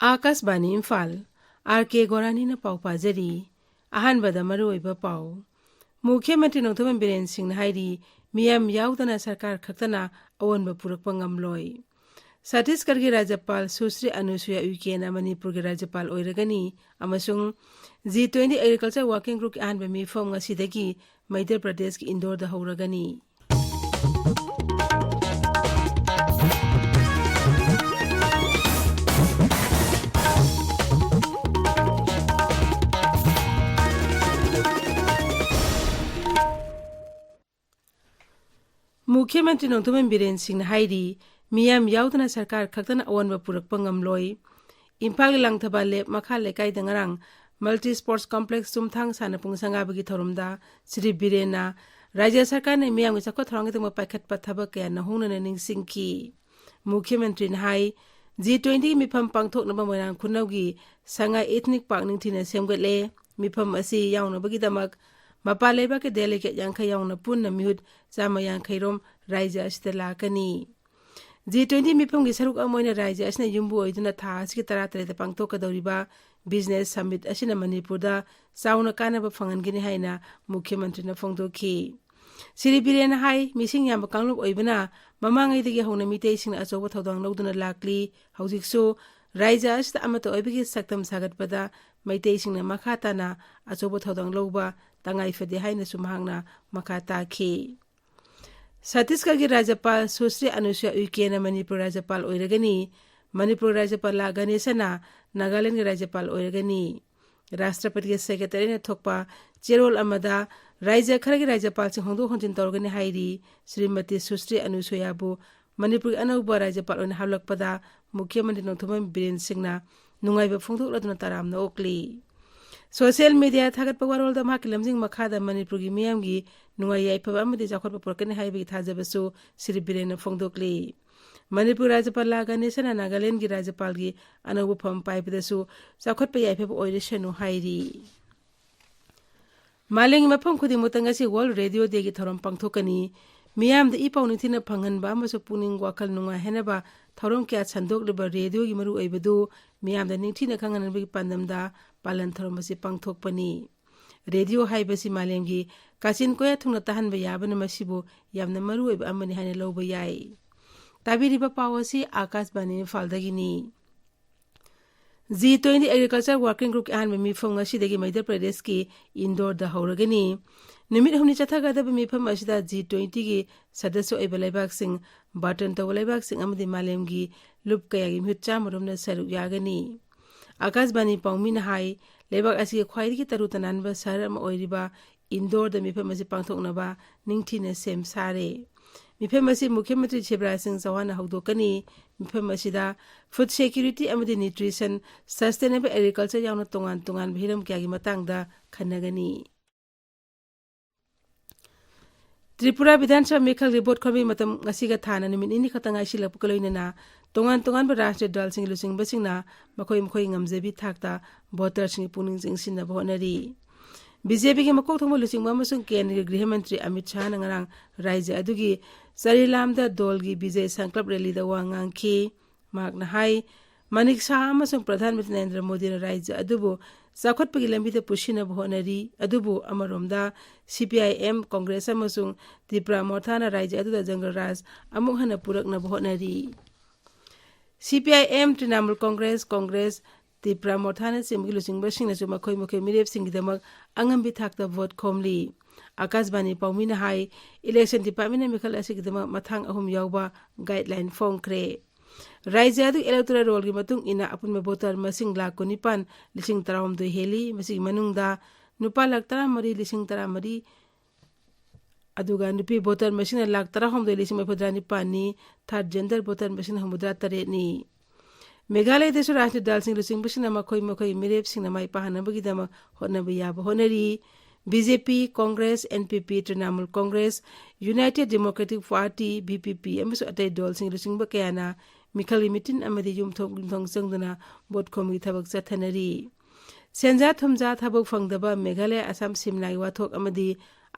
Akashvani Imphal R.K.Gorani na pau pajari ahanbada maruoiba pau मुख्यमंत्री नोंथोबन villain Singh हाइरी मियाम याउदना सरकार खक्तना अवनब पुरकपा ngamloi Chhattisgarh की राज्यपाल सुश्री अनुसुया उइके ना मणिपुर के राज्यपाल ओइरगनी अमसुंग G20 एग्रीकल्चर वर्किंग ग्रुप की अहनब मिफम ngasiदगी मध्य प्रदेश की इंदौर दा हौरगनी मुख्यमंत्री नोंथोबन बिरेन सिंह हाइरी मियाम याउदना सरकार खक्तना अवनब पुरकपा ngamloi इम्फाल लांगथबा लेब मखा लेकाई दंगरांग मल्टी स्पोर्ट्स कॉम्प्लेक्स चुमथांग सानपुंग संगाबगी थोरमदा श्री बिरेना राज्य सरकार ने मियाम चखो थोरंग तम पाखतपा थबक कया नहुंगना निंगसिंगकी मुख्यमंत्री हाई G20 मिफम पांगथोकनबा मोयरांग खुनौगी संगा एथनिक पार्क निंगथिना सेमगले मिफम असि याउनबगीदमक मपा लेबा के डेलीगेट यांखै याउना पुन्ना मिहुत चामा यांखैरोम राज्य अस्ते लाकनी G20 मिफम की सरुक अमोइना राज्य असने युम्बु ओइदुना था असकी तरातरेदा पांगथोकदौरिबा बिजनेस समिट असिना मणिपुरदा चाउना कानबा फंगनगिनी हाइना मुख्यमंत्री फोंदोखी श्री बिरेन हाई मिसिंग याम कांगलुप ओइबना ममांगैदगी हौना मितेसिंग अचौबा थौदांग लौदुना लाक्ली हौजिकसु राज्य असदा अमतो ओइबगी सक्तम सागतपदा मैतेसिंग मखाताना अचौबा थौदांग लौबा तंगाइफदे हाइना सुमहांगना मखा ताखी छत्तीसगढ़ की राज्यपाल सुश्री अनुसुया उइके ना मणिपुर राज्यपाल ओइरगनी मणिपुर राज्यपाल गणेशना नागालैंड के राज्यपाल ओइरगनी राष्ट्रपति के सेक्रेटरी ने थोकपा चेरोल अमदा राज्य खर के राज्यपाल से होंदो होंजिन तौरगनी हाइरी श्रीमती सुश्री अनुसुयाबु मणिपुर के अनौबा राज्यपाल ओइना हावलकपदा मुख्यमंत्री नोंथोबन बिरेन सिंहना नुंगाइबा फोंदोकलदुना तारामना ओकली सोशल मीडिया थागत पवारोलदा माकी लमजिंग मखादा मणिपुर की मियामगी नुंगाई याइफबा अमदि जाखोटपा पुरकनी हाइबगी थाजबसु श्री बिरेन फोंदोकली मणिपुर राज्यपाल गणेशना नागालैंड की राज्यपाल की अनौब फम पाइबदसु जाखोटपा याइफबा ओइरसनु हाइरी मालेंगी मफम खुदिमुतंगसी वर्ल्ड रेडियो डे की थौरम पांगथोकनी मियामदा इ पाउनिथिना फंगनबा अमसु पुनिंग वाखल नुंगा हेनबा थौरम क्या छंदोकलिबा रेडियो की मरु ओइबदु मियामदा निंगथिना खंगनबगी पांदमदा पालन थौरम असी पांगथोकपनी रेडियो हाइबसी मालेंगी काचिन कोया थुंगना तहनबा याबना मसिबु यामना मरु ओइबा अमनि हाइना लौबा याई ताबिरिबा पावसी आकाशवाणी फालदगिनी G20 एग्रीकल्चर वर्किंग ग्रुप के अहनब मिफम ngasiदगी मध्य प्रदेश की इंदौर दा हौरगनी निमित हुमनि चथागदब मिफम असिदा G20 की सदस्य ओइबा लेबाकसिंग बाटन तौबा लेबाकसिंग अमदि मालेमगी लुप कयागी मिहुत चामरोमना सरुक यागनी आकाशवाणी पाउमिना हाई लेबाक असि ख्वाइदगी तरु तनानबा शहर अमा ओइरिबा इंदौर दा मिफम असि पांगथोकनबा निंगथिना सेम सारे मिफम असि मुख्यमंत्री शिवराज सिंह चौहान हौदोकनी मिफम असिदा फूड सिक्योरिटी अमदि न्यूट्रिशन सस्टेनेबल एग्रीकल्चर याउना तोंगान तोंगान हिरम क्यागी मतंगदा खन्नगनी त्रिपुरा विधानसभा मेखल रिपोर्ट खबी मतम ngasiga thana nimit ini khatanga silapka loinana tongan tongan ba rashtriya dal sing lusing basingna makhoi makhoi ngamjebi thakta voter sing puning sing sinna bonari BJP के मकोक थोंबो लुसिंग मामसुंग केंद्रीय गृह मंत्री अमित शाह नंगरांग राज्य अदुगी सरिलामदा दोलगी विजय संकल्प रैली दा वांगांखी मागना हाई मनिक शाह अमसुंग प्रधानमंत्री नरेंद्र मोदी ने राज्य अदुबो चाखोटपगी लंबिदा पुशिना होनरी अदुबो अमरोमदा CPIM कांग्रेस अमसुंग त्रिपुरा मोर्चाना राज्य अदुदा जंगल राज अमुक हना पुरकना होनरी CPIM तृणमूल कांग्रेस त्रिपुरा मोर्चाना सिमगी लुसिंगबसिंगनसु मखोइ मखोइ मिरेपसिंगदमक अंगंबि थाकता वोट खोमली आकाशवाणी पाउमिना हाई इलेक्शन डिपार्टमेंट मिखल असिगदमक मथांग अहुम यावबा गाइडलाइन फोंख्रे राज्य अदु इलेक्टोरल रोल की मतुंग इना अपुनबा वोटर मसिंग लाख 19,13 हेली मसिग मनुंगदा नुपा लाख 13,13 अदुगा नुपी वोटर मसिंग लाख 13,9 नि थर्ड जेंडर वोटर मसिंग 3 नि मेघालय देशु राष्ट्रीय दल सिंह लुसिंग बसिना मखोइ मखोइ मिरेप सिंह माइ पाहनबगीदम होनब याब होनरी BJP Congress NPP Trinamool Congress United Democratic Party BPP अमसु अतै दल सिंह लुसिंग बकयाना मिखलि मिटिन अमदि युमथोंग चंगदना बोट खोमगी थबक चथनरी सेंजा थुमजा थबक फंगदबा मेघालय असम सिमनाई वाथोक अमदि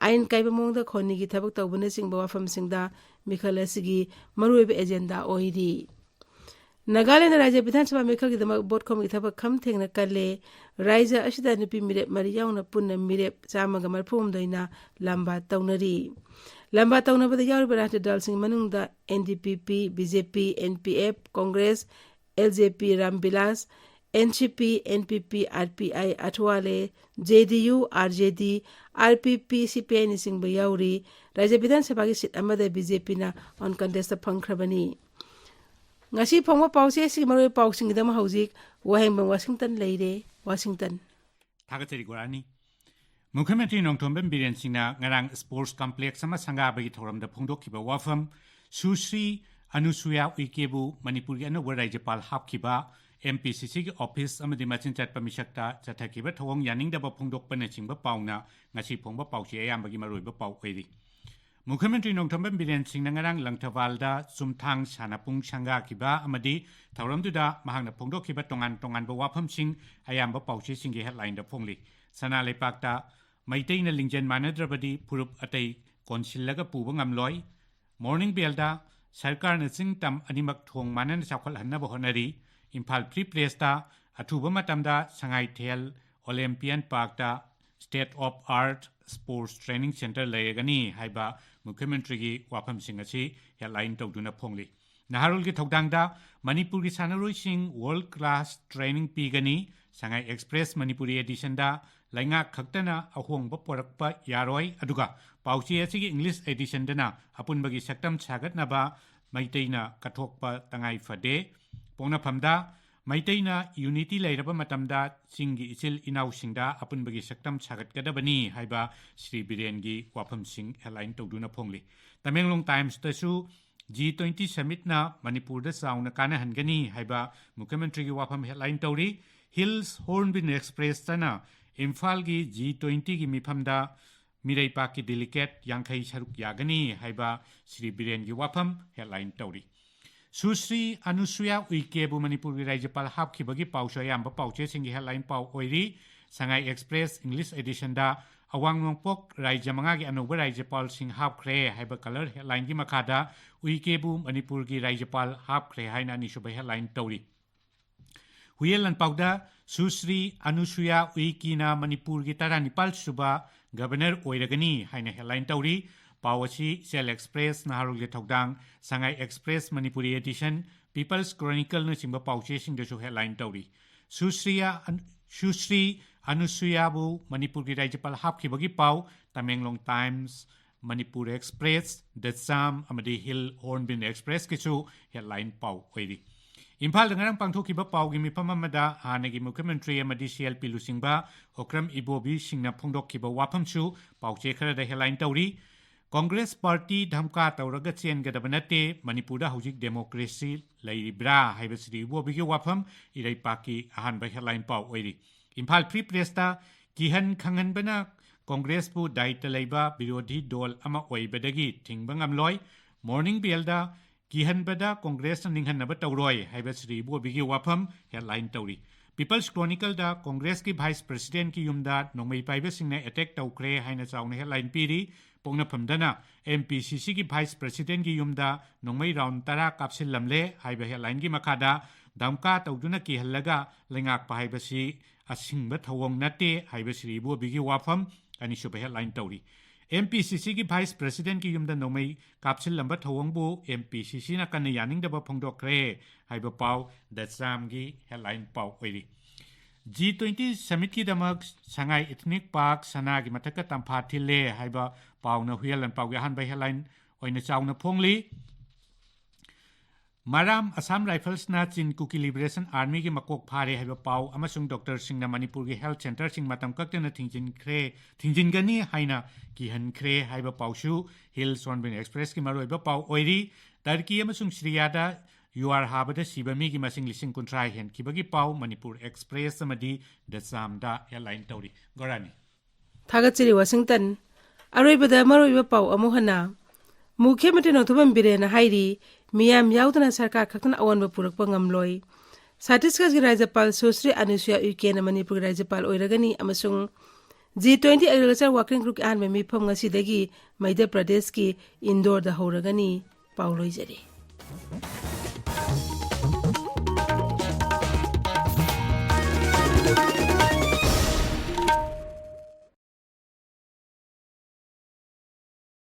आइन काइबा मोंगदा खोनिगी थबक तौबने सिंह वाफम सिंगदा मिखल असिगी मरुएब एजेंडा ओइरी Nagaland Raja Bidhansabha Mikhalgidamak Botcom Githaba Kham Thengna Kale Raja Ashida Nupi Mirep Mariyauna Punna Mirep Chamaga Marphum Doina Lamba Taunari Lamba Taunabada Yarbarata Dalsing Manungda NDPP BJP NPF Congress LJP Rambilas NCP NPP RPI Atwale JDU RJD RPP CPI Nising Bayauri Raja Bidhansabha Sit Amada BJP na on contest Pankrabani Ngasi Pongwa Pausi si Maru Pausing Dama Hauzik, Wahengbam Washington Lady, Washington. R.K.Gorani Mukhamantri Nongthomben Biren Singna Ngarang Sports Complex sama Sangha bagi thoram da phongdok kiba wafam Susri Anusuya Uikebu Manipuri Anawar Rajapal Hapkiba MPCC ki office amadi machin chat pamisakta chathakiba thawong yaning da phongdok pana chingba pauna ngasi phongba pausi ayambagi maroiba pau oiri Mukhamantri Nongthomben Biren Singna Ngarang Langthawalda Sumthang Sanapung Sangha kiba amadi thawramduda mahangna phongdok kiba tongan ba wafam sing ayamba pausi singi headline da phongli Sana Lepakta Maitaina Lingjan Manadrabadi Purup Atay Konsilaga Puba Ngamloy Morning Belda Sarkar na Sing Tam Animak Thong Manan Sakal Hanna Bohonari Imphal Free Presta Atuba Matamda Sangai Tel Olympian Parkta State of Art Sports Training Center Layagani Haiba Mukhamantri gi Wapam Singasi headline Tawduna Phongli Naharul gi Thawdangda Manipur gi Sanaroi Sing World Class Training Pigani Sangai Express Manipuri Edition da Lainga Khaktana Ahongba Porakpa Yaroi Aduga Pauchi Asigi English Edition dana Apunbagi Saktam Sagatnaba Maitaina Kathokpa Tangai Fade Pongna Phamda Maitaina Unity Lairaba Matamda Singi Isil Inau Singda Apunbagi Saktam Sagatgadabani Haiba Sri Birengi Wapam Sing Headline Tawduna Phongli Tamenglong Times Tasu G20 Summit na Manipur da Sauna Kana Hangani Haiba Mukhamantri gi Wapam Headline Tawri Hills Hornbill Express tana Imphal gi G20 gi mifamda Mirai Paki Delicate Yankai Saruk Yagani Haiba Sri Biren gi Wapam headline Tawri Susri Anusuya Uikebu Manipur gi Rajapal Hapkibagi Pausa Yamba Pauche Singi headline Pau Oiri Sangai Express English Edition da Awang Nongpok Rajamanga gi Anuba Rajapal Sing Hapkre Haiba color headline gi Makada Uikebu Manipur gi Rajapal Hapkre Haina Nishuba headline Tawri Huyelan Pauda Susri Anusuya Uikina Manipur Gitara Nipal Suba Governor Oiragani Haina headline Tawri Pawasi Shell Express Naharul Thawdang Sangai Express Manipuri Edition People's Chronicle na Simba Pauche Sing Desu headline Tawri Susri Anusuya Bu Manipur Gi Rajapal Hapkibagi Pau Tamenglong Times Manipur Express Datsam Amadi Hill Hornbill Express Kisu headline Pau Oiri Imphal ngarang pangthokiba pawgi mipamamada hanagi Mukhamantri amadi CLP Lusingba Hokram Ibobi Singna phongdokkiba waphamsu pawche kharada headline tawri Congress Party dhamka tawraga chengadaba nate Manipurda hojik democracy lairibra haibasri Ibobi gi wafam Iraipaki ahanba headline paw oiri Imphal Free Presta kihan khanganbana Congress pu daita leiba birodhi dol ama oibadagi thingba ngamloi Morning Belda Kihanbada Congress and Ninghanaba Tauroi, Hibasri, Bobigi Wapam, headline Tauri. People's Chronicle da Congress ki Vice President ki Yumda, Nongmay Pibasing na attack Taukre, Haina Sound headline Piri, Pongna Pamdana, MPCC ki Vice President ki Yumda, Nongmay Round Tara Kapsil Lamle, Hiba headline ki Makada, Damka Tauduna ki Halaga, Lingak Pahibasi, Asing Batawong Nate, Hibasri, Bobigi Wapam, and Ishuba headline Tauri. MPCC ki Vice President ki Yumda Nomay Kapsil Lamba Thawangbu MPCC na kanayaning daba phongdokre haiba paw datsam gi headline paw oiri G20 Summit ki damak Sangai Ethnic Park sana gi mathaka tampha thile haiba paw na huyalan paw gi hanba headline oina chawna phongli Maram Assam Rifles na Chin Kuki Liberation Army ki makok phare haiba paw amasung Dr. Singna Manipur ki Health Center sing matam kaktena thingjin gani haina ki han kre haiba pawsu Hills Hornbill Express ki maroiba paw oiri Turkey amasung Sriyada UR habada sibami ki masing lising kuntrai hen ki bagi paw Manipur Express amadi Datsam da headline Tawri Gorani Thagatsiri Washington Aroibada maroiba paw amuhana Mukhamantri Nongthomben Birena Hairi Miyam Yaudana Sarkar Khaktan Awanba Purakpa Ngamloi Chhattisgarh gi Rajapal Susri Anusuya Uikena Manipur Rajapal Oiragani amasung G20 Agriculture Working Group an me phom ngasidagi Madhya Pradesh ki Indore da horagani Pauloi jari ꯫